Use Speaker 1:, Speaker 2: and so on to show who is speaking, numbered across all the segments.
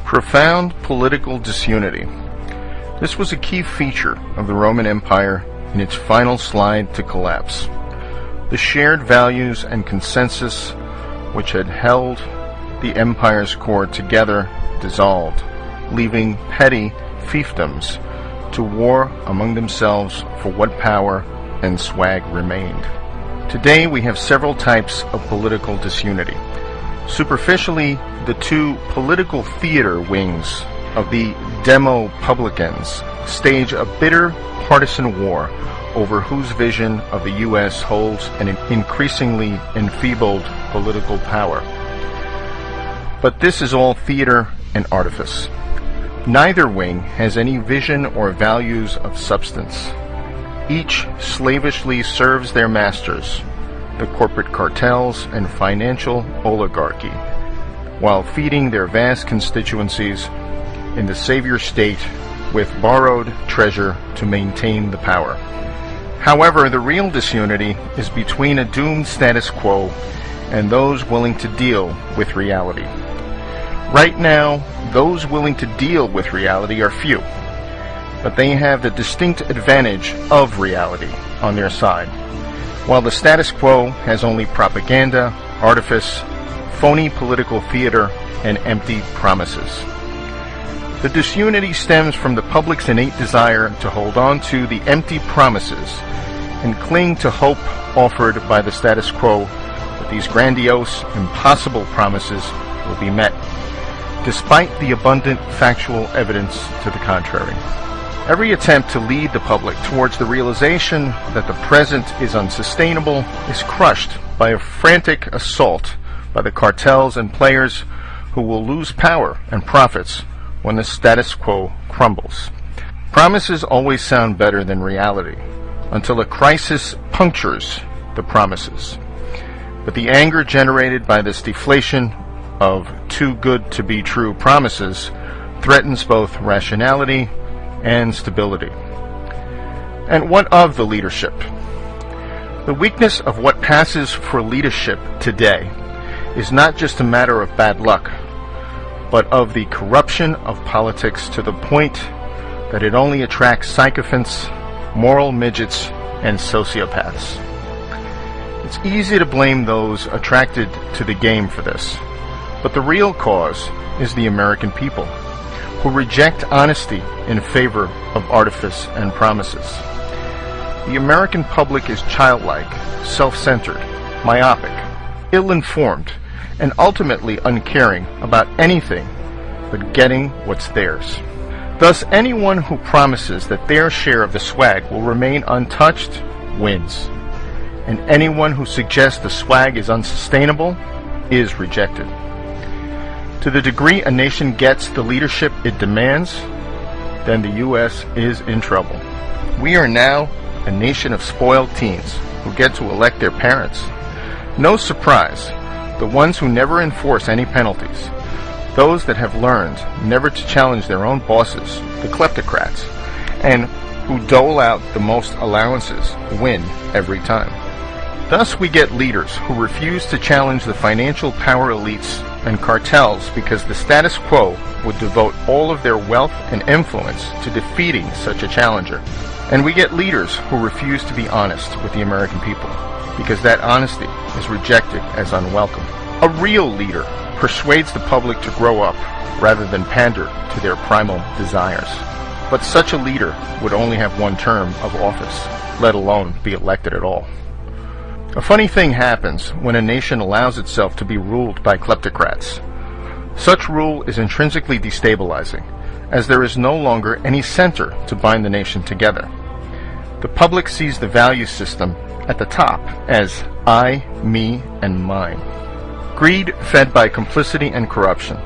Speaker 1: Profound political disunity. This was a key feature of the Roman Empire in its final slide to collapse. The shared values and consensus which had held the empire's core together dissolved, leaving petty fiefdoms to war among themselves for what power and swag remained. Today we have several types of political disunity. Superficially, the two political theater wings of the Demo-publicans stage a bitter partisan war over whose vision of the U.S. holds an increasingly enfeebled political power. But this is all theater and artifice. Neither wing has any vision or values of substance. Each slavishly serves their masters, the corporate cartels and financial oligarchy, while feeding their vast constituencies in the savior state with borrowed treasure to maintain the power. However, the real disunity is between a doomed status quo and those willing to deal with reality. Right now, those willing to deal with reality are few, but they have the distinct advantage of reality on their side, while the status quo has only propaganda, artifice, phony political theater, and empty promises. The disunity stems from the public's innate desire to hold on to the empty promises and cling to hope offered by the status quo that these grandiose, impossible promises will be met, despite the abundant factual evidence to the contrary. Every attempt to lead the public towards the realization that the present is unsustainable is crushed by a frantic assault by the cartels and players who will lose power and profits when the status quo crumbles. Promises always sound better than reality until a crisis punctures the promises. But the anger generated by this deflation of too good to be true promises threatens both rationality and stability. And what of the leadership? The weakness of what passes for leadership today is not just a matter of bad luck, but of the corruption of politics to the point that it only attracts sycophants, moral midgets, and sociopaths. It's easy to blame those attracted to the game for this, but the real cause is the American people, who reject honesty in favor of artifice and promises. The American public is childlike, self-centered, myopic, ill-informed, and ultimately uncaring about anything but getting what's theirs. Thus, anyone who promises that their share of the swag will remain untouched wins, and anyone who suggests the swag is unsustainable is rejected. To the degree a nation gets the leadership it demands, then the U.S. is in trouble. We are now a nation of spoiled teens who get to elect their parents. No surprise, the ones who never enforce any penalties, those that have learned never to challenge their own bosses, the kleptocrats, and who dole out the most allowances, win every time. Thus we get leaders who refuse to challenge the financial power elites and cartels because the status quo would devote all of their wealth and influence to defeating such a challenger. And we get leaders who refuse to be honest with the American people because that honesty is rejected as unwelcome. A real leader persuades the public to grow up rather than pander to their primal desires. But such a leader would only have one term of office, let alone be elected at all. A funny thing happens when a nation allows itself to be ruled by kleptocrats. Such rule is intrinsically destabilizing, as there is no longer any center to bind the nation together. The public sees the value system at the top as I, me, and mine. Greed fed by complicity and corruption,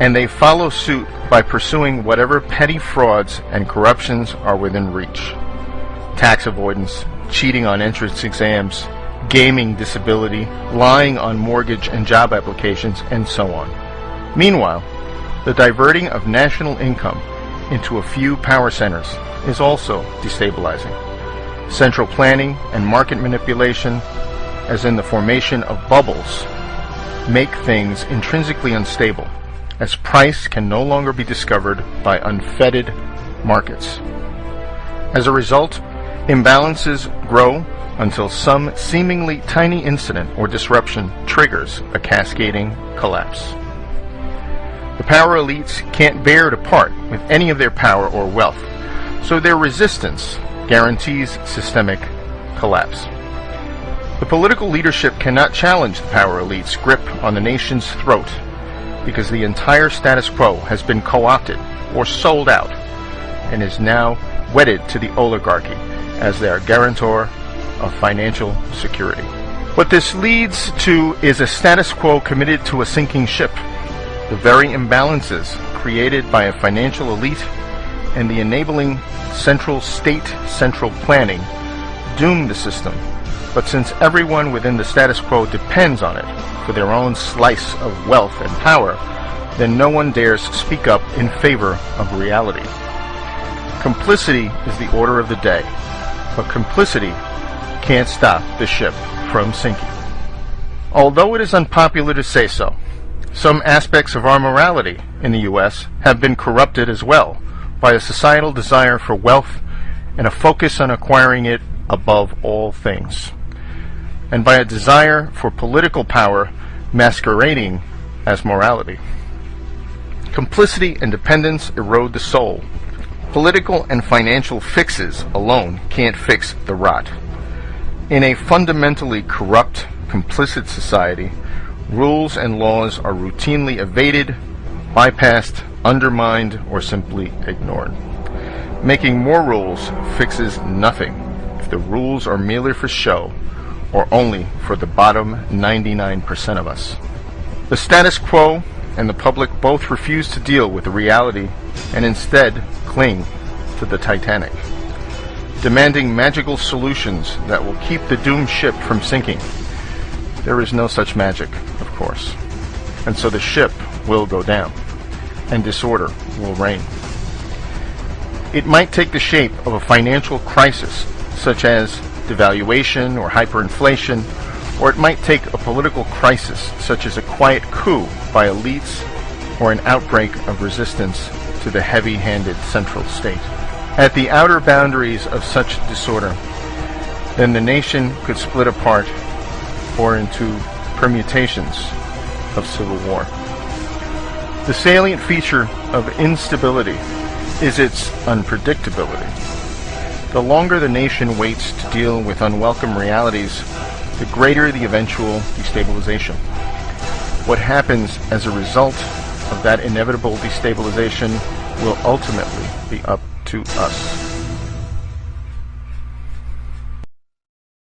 Speaker 1: and they follow suit by pursuing whatever petty frauds and corruptions are within reach. Tax avoidance, cheating on entrance exams, gaming disability, lying on mortgage and job applications, and so on. Meanwhile, the diverting of national income into a few power centers is also destabilizing. Central planning and market manipulation, as in the formation of bubbles, make things intrinsically unstable, as price can no longer be discovered by unfettered markets. As a result, imbalances grow until some seemingly tiny incident or disruption triggers a cascading collapse. The power elites can't bear to part with any of their power or wealth, so their resistance guarantees systemic collapse. The political leadership cannot challenge the power elite's grip on the nation's throat because the entire status quo has been co-opted or sold out and is now wedded to the oligarchy as their guarantor of financial security. What this leads to is a status quo committed to a sinking ship. The very imbalances created by a financial elite and the enabling central planning doom the system. But since everyone within the status quo depends on it for their own slice of wealth and power, then no one dares speak up in favor of reality. Complicity is the order of the day, but complicity can't stop the ship from sinking. Although it is unpopular to say so, some aspects of our morality in the U.S. have been corrupted as well by a societal desire for wealth and a focus on acquiring it above all things, and by a desire for political power masquerading as morality. Complicity and dependence erode the soul. Political and financial fixes alone can't fix the rot. In a fundamentally corrupt, complicit society, rules and laws are routinely evaded, bypassed, undermined, or simply ignored. Making more rules fixes nothing if the rules are merely for show or only for the bottom 99% of us. The status quo and the public both refuse to deal with the reality and instead cling to the Titanic, demanding magical solutions that will keep the doomed ship from sinking. There is no such magic, of course, and so the ship will go down, and disorder will reign. It might take the shape of a financial crisis, such as devaluation or hyperinflation, or it might take a political crisis, such as a quiet coup by elites or an outbreak of resistance to the heavy-handed central state. At the outer boundaries of such disorder, then the nation could split apart or into permutations of civil war. The salient feature of instability is its unpredictability. The longer the nation waits to deal with unwelcome realities, the greater the eventual destabilization. What happens as a result of that inevitable destabilization will ultimately be up to us.